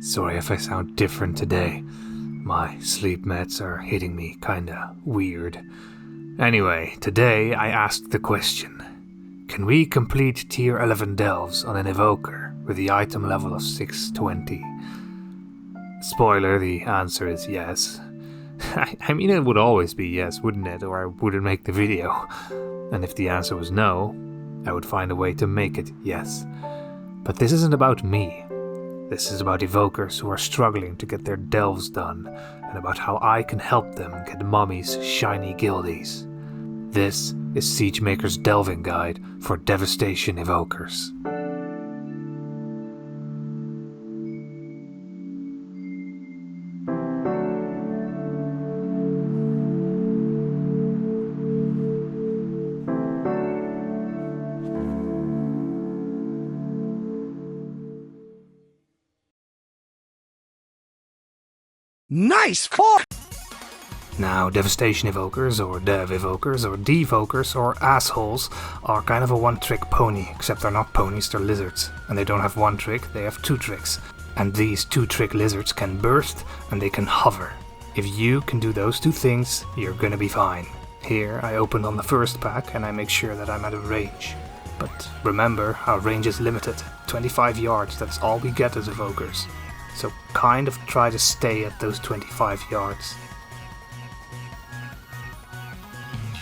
Sorry if I sound different today. My sleep meds are hitting me kinda weird. Anyway, today I asked the question: can we complete tier 11 delves on an Evoker with the item level of 620? Spoiler, the answer is yes. I mean, it would always be yes, wouldn't it? Or I wouldn't make the video. And if the answer was no, I would find a way to make it yes. But this isn't about me. This is about Evokers who are struggling to get their delves done, and about how I can help them get Mommy's shiny guildies. This is Siegemaker's delving guide for Devastation Evokers. Nice fuck! Now, Devastation Evokers, or Dev Evokers, or Devokers, or assholes are kind of a one-trick pony, except they're not ponies, they're lizards. And they don't have one trick, they have two tricks. And these two-trick lizards can burst, and they can hover. If you can do those two things, you're gonna be fine. Here, I opened on the first pack, and I make sure that I'm at a range. But remember, our range is limited. 25 yards, that's all we get as Evokers. So kind of try to stay at those 25 yards.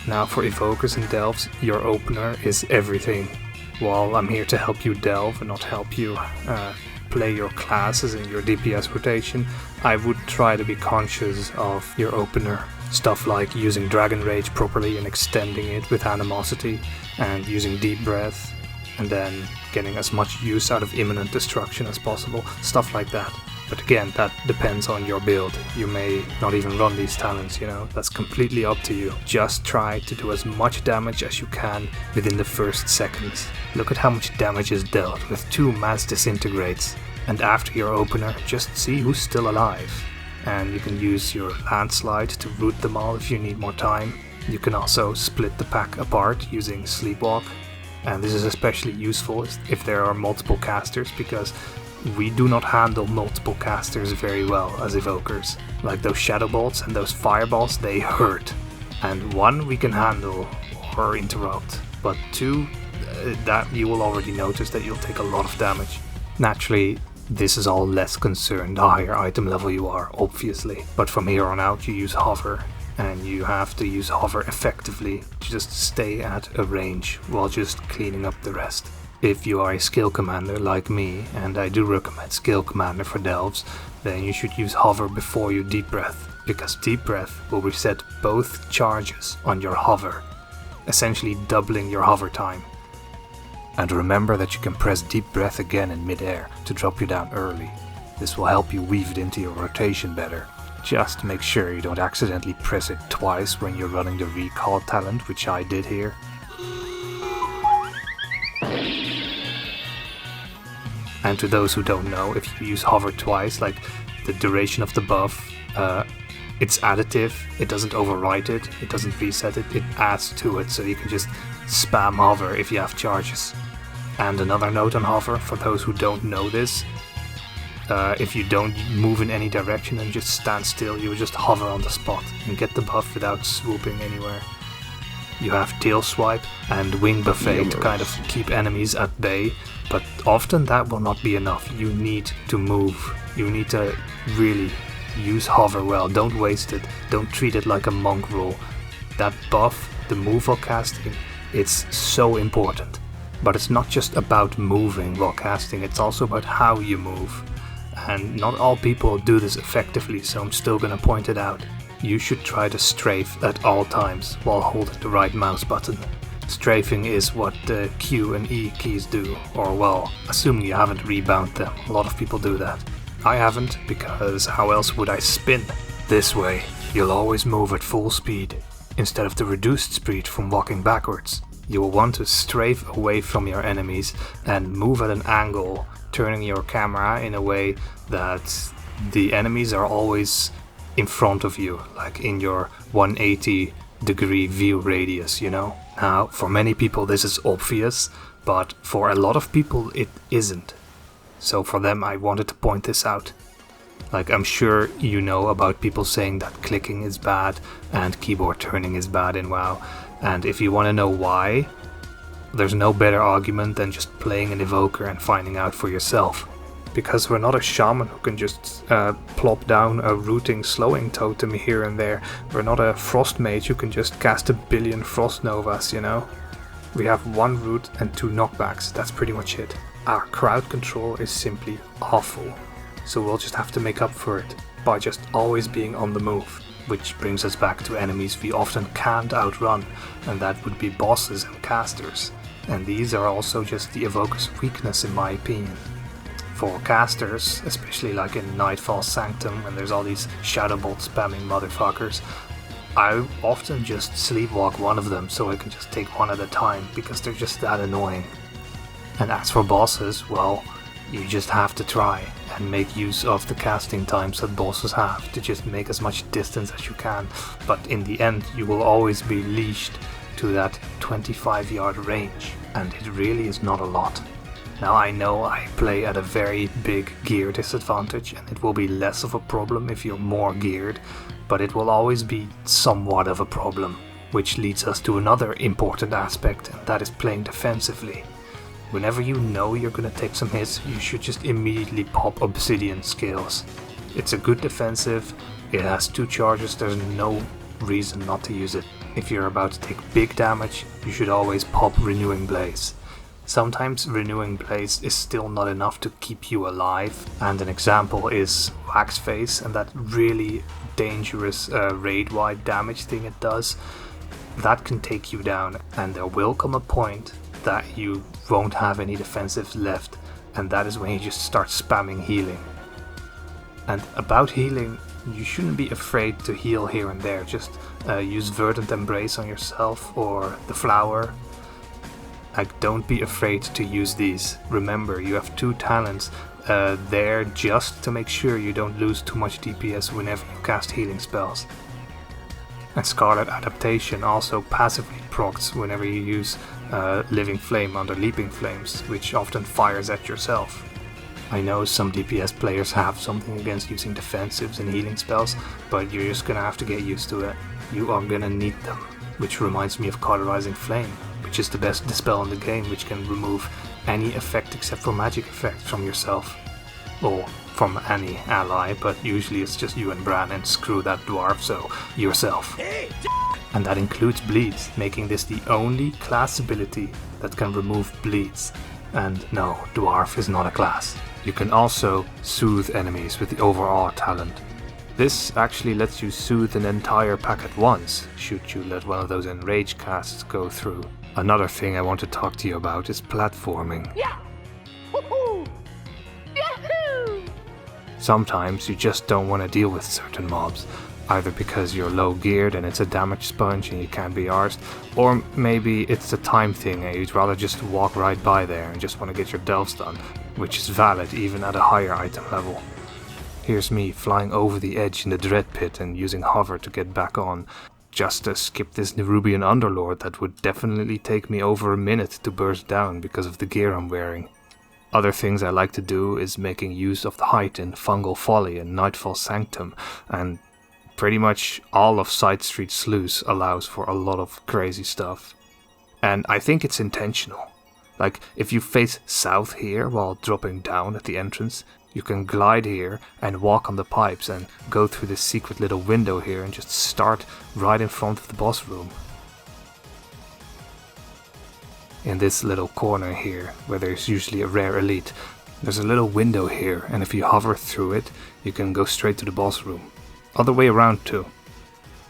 Now for Evokers and Delves, your opener is everything. While I'm here to help you delve and not help you play your classes in your DPS rotation, I would try to be conscious of your opener. Stuff like using Dragon Rage properly and extending it with Animosity, and using Deep Breath, and then getting as much use out of Imminent Destruction as possible, stuff like that. But again, that depends on your build. You may not even run these talents, that's completely up to you. Just try to do as much damage as you can within the first seconds. Look at how much damage is dealt with 2 mass disintegrates, and after your opener, just see who's still alive. And you can use your landslide to root them all if you need more time. You can also split the pack apart using Sleepwalk. And this is especially useful if there are multiple casters, because we do not handle multiple casters very well as Evokers. Like those Shadow Bolts and those Fireballs, they hurt. And 1 we can handle or interrupt, but 2, that you will already notice that you'll take a lot of damage. Naturally, this is all less concerned the higher item level you are, obviously. But from here on out you use Hover, and you have to use Hover effectively to just stay at a range while just cleaning up the rest. If you are a skill commander like me, and I do recommend skill commander for delves, then you should use Hover before you Deep Breath, because Deep Breath will reset both charges on your Hover, essentially doubling your hover time. And remember that you can press Deep Breath again in mid-air to drop you down early. This will help you weave it into your rotation better. Just make sure you don't accidentally press it twice when you're running the recall talent, which I did here. And to those who don't know, if you use Hover twice, like the duration of the buff, it's additive, it doesn't overwrite it, it doesn't reset it, it adds to it, so you can just spam Hover if you have charges. And another note on Hover, for those who don't know this, if you don't move in any direction and just stand still, you will just hover on the spot and get the buff without swooping anywhere. You have Tail Swipe and Wing Buffet to kind of keep enemies at bay, but often that will not be enough. You need to move. You need to really use Hover well. Don't waste it. Don't treat it like a monk rule. That buff, the move while casting, it's so important. But it's not just about moving while casting, it's also about how you move. And not all people do this effectively, so I'm still gonna point it out. You should try to strafe at all times while holding the right mouse button. Strafing is what the Q and E keys do, or well, assuming you haven't rebound them. A lot of people do that. I haven't, because how else would I spin? This way, you'll always move at full speed, instead of the reduced speed from walking backwards. You will want to strafe away from your enemies and move at an angle, turning your camera in a way that the enemies are always in front of you, like in your 180-degree view radius, Now, for many people this is obvious, but for a lot of people it isn't. So for them I wanted to point this out. Like, I'm sure you know about people saying that clicking is bad and keyboard turning is bad in WoW, and if you want to know why, there's no better argument than just playing an Evoker and finding out for yourself. Because we're not a shaman who can just plop down a rooting slowing totem here and there. We're not a frost mage who can just cast a billion frost novas, you know? We have 1 root and 2 knockbacks, that's pretty much it. Our crowd control is simply awful. So we'll just have to make up for it by just always being on the move. Which brings us back to enemies we often can't outrun, and that would be bosses and casters. And these are also just the Evoker's weakness in my opinion. For casters, especially like in Nightfall Sanctum when there's all these Shadow Bolt spamming motherfuckers, I often just sleepwalk one of them so I can just take one at a time because they're just that annoying. And as for bosses, well, you just have to try and make use of the casting times that bosses have to just make as much distance as you can, but in the end you will always be leashed to that 25-yard range, and it really is not a lot. Now I know I play at a very big gear disadvantage and it will be less of a problem if you're more geared, but it will always be somewhat of a problem, which leads us to another important aspect, and that is playing defensively. Whenever you know you're gonna take some hits, you should just immediately pop Obsidian Scales. It's a good defensive, it has 2 charges, there's no reason not to use it. If you're about to take big damage, you should always pop Renewing Blaze. Sometimes Renewing Blaze is still not enough to keep you alive, and an example is Wax Face and that really dangerous raid-wide damage thing it does. That can take you down, and there will come a point that you won't have any defensives left, and that is when you just start spamming healing. And about healing, you shouldn't be afraid to heal here and there. Just use Verdant Embrace on yourself or the Flower. Like, don't be afraid to use these. Remember, you have 2 talents there just to make sure you don't lose too much DPS whenever you cast healing spells. And Scarlet Adaptation also passively procs whenever you use Living Flame under Leaping Flames, which often fires at yourself. I know some DPS players have something against using defensives and healing spells, but you're just gonna have to get used to it. You are gonna need them. Which reminds me of Cauterizing Flame, which is the best dispel in the game, which can remove any effect except for magic effects from yourself. Or from any ally, but usually it's just you and Bran, and screw that dwarf, so yourself. And that includes bleeds, making this the only class ability that can remove bleeds. And no, dwarf is not a class. You can also soothe enemies with the Overawe talent. This actually lets you soothe an entire pack at once, should you let one of those enrage casts go through. Another thing I want to talk to you about is platforming. Yeah! Woohoo! Yahoo! Sometimes you just don't want to deal with certain mobs, either because you're low geared and it's a damage sponge and you can't be arsed, or maybe it's a time thing and you'd rather just walk right by there and just want to get your delves done, which is valid even at a higher item level. Here's me flying over the edge in the Dread Pit and using hover to get back on, just to skip this Nerubian Underlord that would definitely take me over a minute to burst down because of the gear I'm wearing. Other things I like to do is making use of the height in Fungal Folly and Nightfall Sanctum, and pretty much all of Side Street Sluice allows for a lot of crazy stuff. And I think it's intentional. Like, if you face south here while dropping down at the entrance, you can glide here and walk on the pipes and go through this secret little window here and just start right in front of the boss room. In this little corner here, where there's usually a rare elite, there's a little window here, and if you hover through it, you can go straight to the boss room. Other way around too.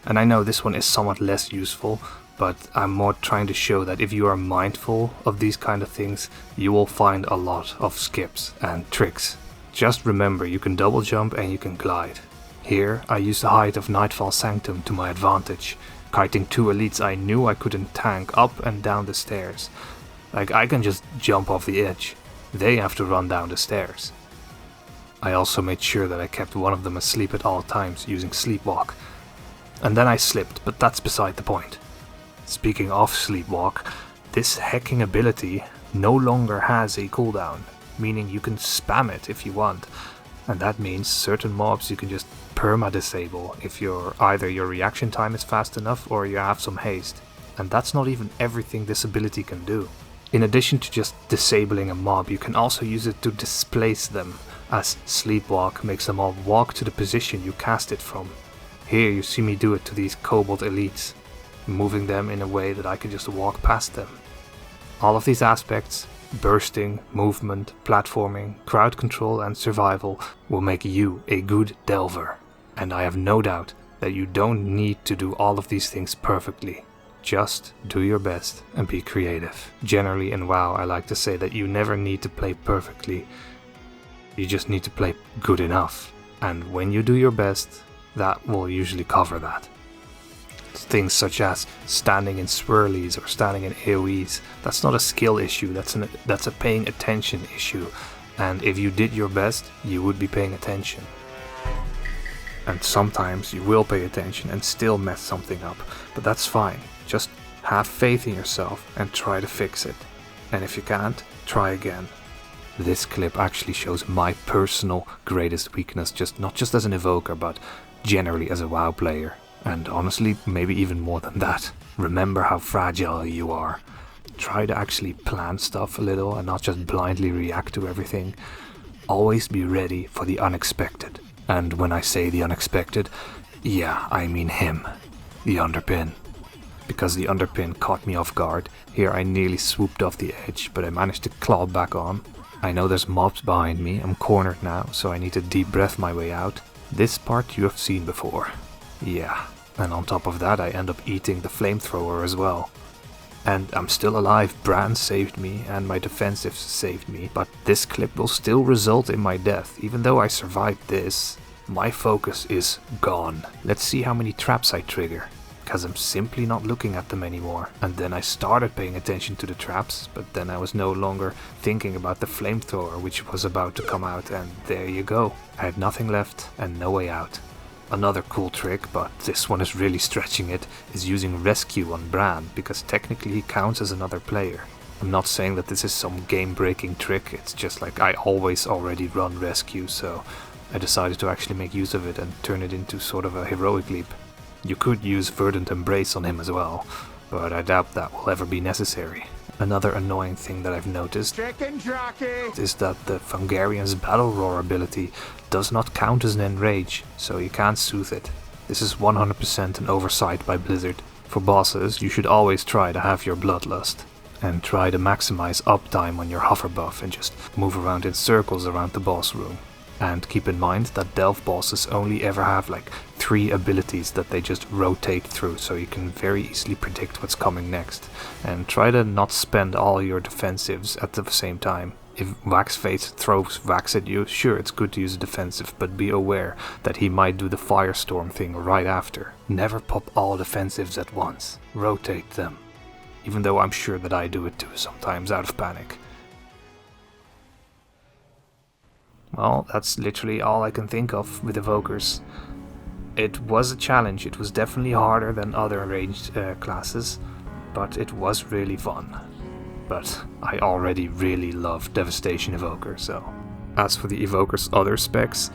And I know this one is somewhat less useful, but I'm more trying to show that if you are mindful of these kind of things, you will find a lot of skips and tricks. Just remember, you can double jump and you can glide. Here, I used the height of Nightfall Sanctum to my advantage, kiting 2 elites I knew I couldn't tank up and down the stairs. Like, I can just jump off the edge. They have to run down the stairs. I also made sure that I kept one of them asleep at all times using Sleepwalk. And then I slipped, but that's beside the point. Speaking of Sleepwalk, this hacking ability no longer has a cooldown, meaning you can spam it if you want. And that means certain mobs you can just perma-disable if either your reaction time is fast enough or you have some haste. And that's not even everything this ability can do. In addition to just disabling a mob, you can also use it to displace them, as Sleepwalk makes a mob walk to the position you cast it from. Here you see me do it to these Kobold elites, moving them in a way that I can just walk past them. All of these aspects, bursting, movement, platforming, crowd control and survival, will make you a good delver. And I have no doubt that you don't need to do all of these things perfectly. Just do your best and be creative. Generally in WoW I like to say that you never need to play perfectly, you just need to play good enough. And when you do your best, that will usually cover that. Things such as standing in swirlies or standing in AoEs, that's not a skill issue, that's a paying attention issue. And if you did your best, you would be paying attention. And sometimes you will pay attention and still mess something up, but that's fine. Just have faith in yourself and try to fix it. And if you can't, try again. This clip actually shows my personal greatest weakness, not just as an evoker, but generally as a WoW player. And honestly, maybe even more than that. Remember how fragile you are. Try to actually plan stuff a little and not just blindly react to everything. Always be ready for the unexpected. And when I say the unexpected, yeah, I mean him. The underpin. Because the underpin caught me off guard. Here I nearly swooped off the edge, but I managed to claw back on. I know there's mobs behind me, I'm cornered now, so I need to deep breath my way out. This part you have seen before. Yeah, and on top of that I end up eating the flamethrower as well. And I'm still alive, Bran saved me and my defensives saved me, but this clip will still result in my death. Even though I survived this, my focus is gone. Let's see how many traps I trigger. Because I'm simply not looking at them anymore. And then I started paying attention to the traps, but then I was no longer thinking about the flamethrower which was about to come out, and there you go. I had nothing left and no way out. Another cool trick, but this one is really stretching it, is using rescue on Bran, because technically he counts as another player. I'm not saying that this is some game-breaking trick, it's just like I always already run rescue, so I decided to actually make use of it and turn it into sort of a heroic leap. You could use Verdant Embrace on him as well, but I doubt that will ever be necessary. Another annoying thing that I've noticed is that the Fungarian's Battle Roar ability does not count as an enrage, so you can't soothe it. This is 100% an oversight by Blizzard. For bosses, you should always try to have your bloodlust, and try to maximize uptime on your hover buff and just move around in circles around the boss room. And keep in mind that Delve bosses only ever have like 3 abilities that they just rotate through, so you can very easily predict what's coming next. And try to not spend all your defensives at the same time. If Waxface throws Wax at you, sure, it's good to use a defensive, but be aware that he might do the Firestorm thing right after. Never pop all defensives at once. Rotate them. Even though I'm sure that I do it too sometimes out of panic. Well, that's literally all I can think of with Evokers. It was a challenge, it was definitely harder than other ranged classes, but it was really fun. But I already really love Devastation Evoker, so. As for the Evoker's other specs,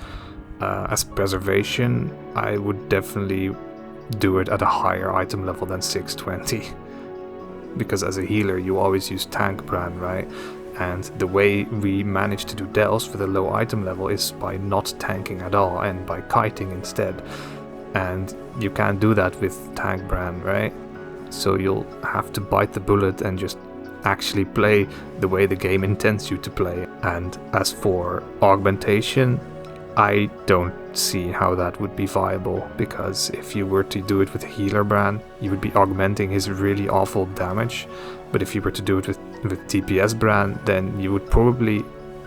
as Preservation, I would definitely do it at a higher item level than 620. Because as a healer you always use Tank Bran, right? And the way we manage to do delves for the low item level is by not tanking at all and by kiting instead. And you can't do that with Tank Bran, right? So you'll have to bite the bullet and just actually play the way the game intends you to play. And as for augmentation, I don't see how that would be viable, because if you were to do it with a healer Bran, you would be augmenting his really awful damage. But if you were to do it with DPS Bran, then you would probably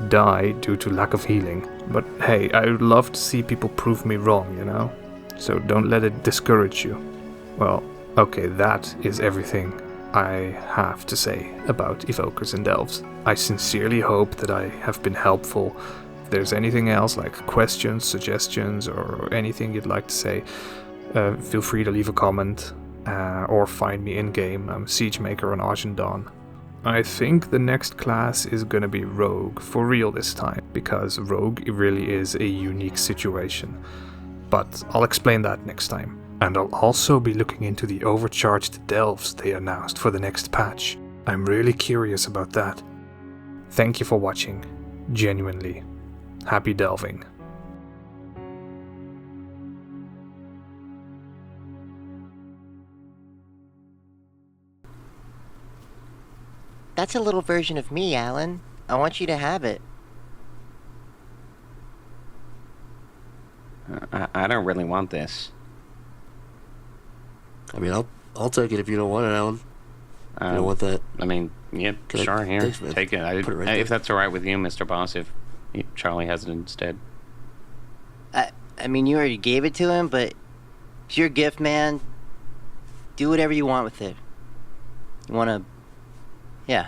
die due to lack of healing. But hey, I would love to see people prove me wrong, you know? So don't let it discourage you. Well, okay, that is everything I have to say about Evokers and Delves. I sincerely hope that I have been helpful. If there's anything else, like questions, suggestions, or anything you'd like to say, feel free to leave a comment or find me in-game. I'm Siegemaker on Argent Dawn. I think the next class is gonna be Rogue, for real this time, because Rogue really is a unique situation. But I'll explain that next time. And I'll also be looking into the overcharged delves they announced for the next patch. I'm really curious about that. Thank you for watching. Genuinely. Happy delving. That's a little version of me, Alan. I want you to have it. I don't really want this. I mean, I'll take it if you don't want it, Alan. You don't want that. I mean, yeah, sure, here, thanks, man. take it. Put it right If there. that's all right with you, Mr. Boss, if Charlie has it instead. I mean, you already gave it to him, but it's your gift, man. Do whatever you want with it. You wanna... Yeah.